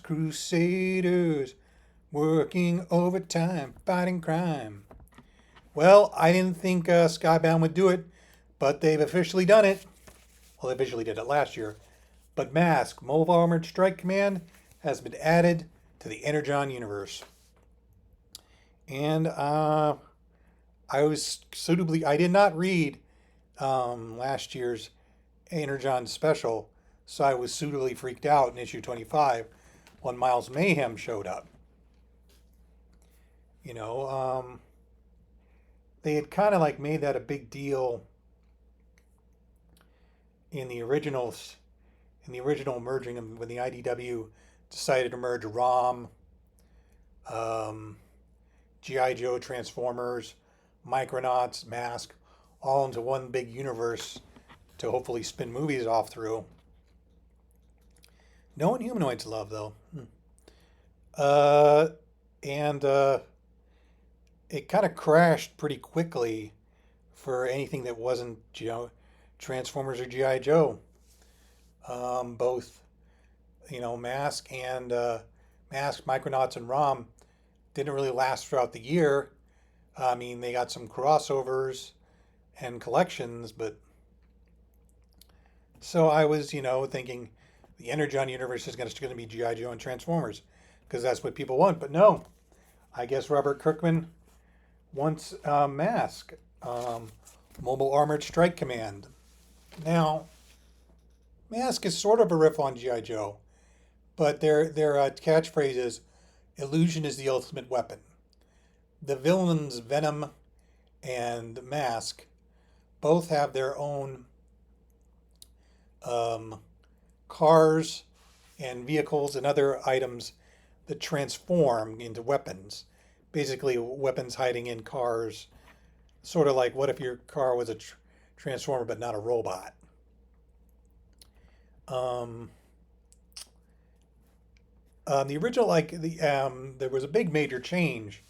crusaders working overtime, fighting crime. Well, I didn't think Skybound would do it, but they've officially done it. Well, they officially did it last year. But M.A.S.K, Mobile Armored Strike Command, has been added to the Energon Universe. And I did not read last year's Energon special, so I was suitably freaked out in issue 25 when Miles Mayhem showed up. They had kind of like made that a big deal in the originals, in the original merging when the IDW decided to merge ROM, G.I. Joe, Transformers, Micronauts, M.A.S.K, all into one big universe to hopefully spin movies off through. No Inhumanoids love though. And it kind of crashed pretty quickly for anything that wasn't, Transformers or G.I. Joe. Both, M.A.S.K and M.A.S.K, Micronauts, and ROM didn't really last throughout the year. I mean, they got some crossovers and collections, but so I was, thinking the Energon Universe is going to be G.I. Joe and Transformers because that's what people want. But no, I guess Robert Kirkman wants M.A.S.K, Mobile Armored Strike Command. Now, M.A.S.K is sort of a riff on G.I. Joe, but their catchphrase is, "Illusion is the ultimate weapon." The villains Venom and M.A.S.K both have their own cars and vehicles and other items that transform into weapons. Basically, weapons hiding in cars. Sort of like, what if your car was a transformer but not a robot? The original, there was a big major change.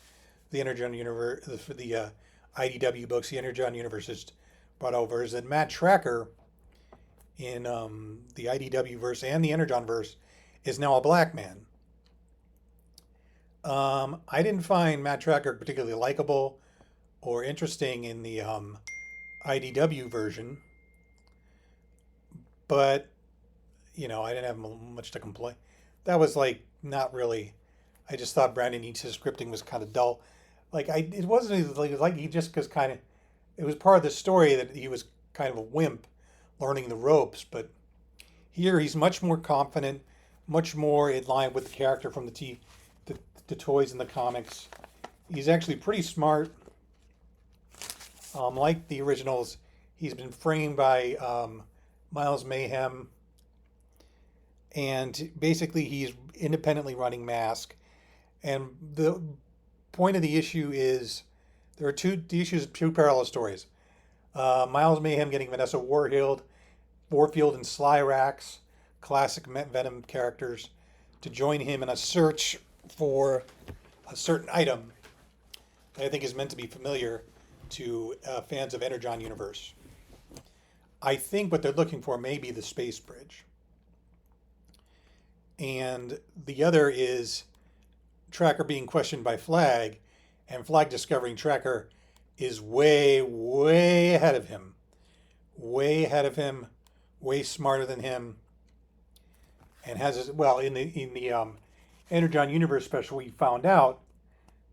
The Energon Universe, for the IDW books, the Energon Universe is brought over, is that Matt Tracker in the IDW-verse and the Energon-verse is now a black man. I didn't find Matt Tracker particularly likable or interesting in the IDW version, but I didn't have much to complain. That was not really. I just thought Brandon Eates' scripting was kind of dull. It wasn't like he just because kind of. It was part of the story that he was kind of a wimp, learning the ropes. But here he's much more confident, much more in line with the character from the toys in the comics. He's actually pretty smart. Like the originals, he's been framed by Miles Mayhem. And basically, he's independently running M.A.S.K. And the point of the issue is there are two parallel stories. Miles Mayhem getting Vanessa Warfield and Slyrax, classic Venom characters, to join him in a search for a certain item that I think is meant to be familiar to fans of Energon Universe. I think what they're looking for may be the space bridge. And the other is Tracker being questioned by Flag, and Flag discovering Tracker is way, way ahead of him. Way smarter than him. And has in the Energon Universe special, we found out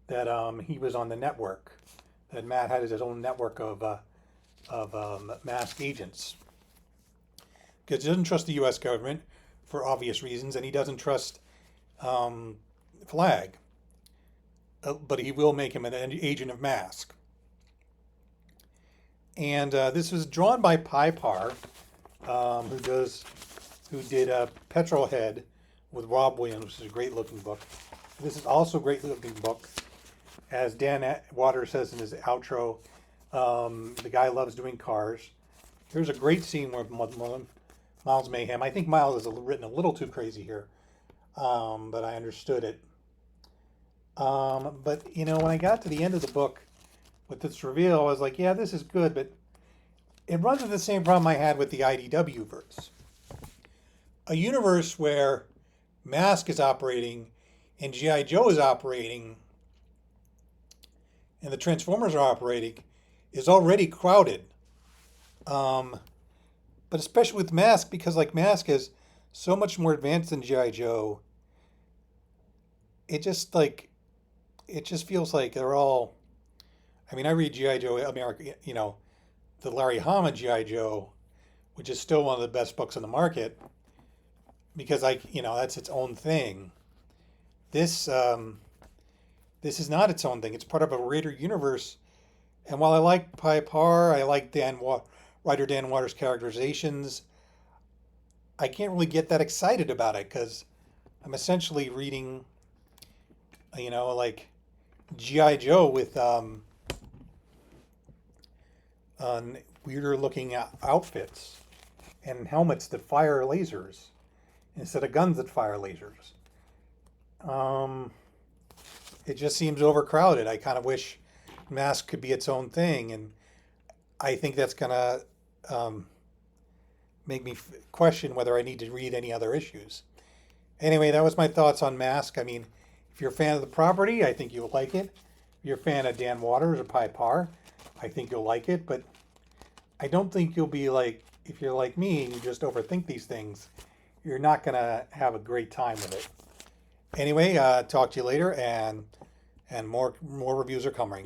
that he was on the network. That Matt had his own network of M.A.S.K agents. Because he doesn't trust the U.S. government for obvious reasons, and he doesn't trust Flag. But he will make him an agent of M.A.S.K. And this was drawn by Parr, who did Petrolhead with Rob Williams, which is a great looking book. This is also a great looking book. As Dan Waters says in his outro, the guy loves doing cars. Here's a great scene where Miles Mayhem. I think Miles is written a little too crazy here, but I understood it. But when I got to the end of the book with this reveal, I was like, yeah, this is good, but it runs into the same problem I had with the IDW-verse. A universe where M.A.S.K is operating, and G.I. Joe is operating, and the Transformers are operating, is already crowded. But especially with M.A.S.K, because like M.A.S.K is so much more advanced than G.I. Joe, it just feels like they're all. I mean, I read G.I. Joe America, the Larry Hama G.I. Joe, which is still one of the best books on the market, because that's its own thing. This is not its own thing. It's part of a greater universe. And while I like Parr, I like writer Dan Waters' characterizations, I can't really get that excited about it because I'm essentially reading, like G.I. Joe with weirder looking outfits and helmets that fire lasers instead of guns that fire lasers. It just seems overcrowded. I kind of wish M.A.S.K could be its own thing, and I think that's gonna make me question whether I need to read any other issues. Anyway, that was my thoughts on M.A.S.K. I mean, if you're a fan of the property, I think you'll like it. If you're a fan of Dan Waters or Parr, I think you'll like it, but I don't think you'll be like, if you're like me and you just overthink these things, you're not going to have a great time with it. Anyway, talk to you later, and more reviews are coming.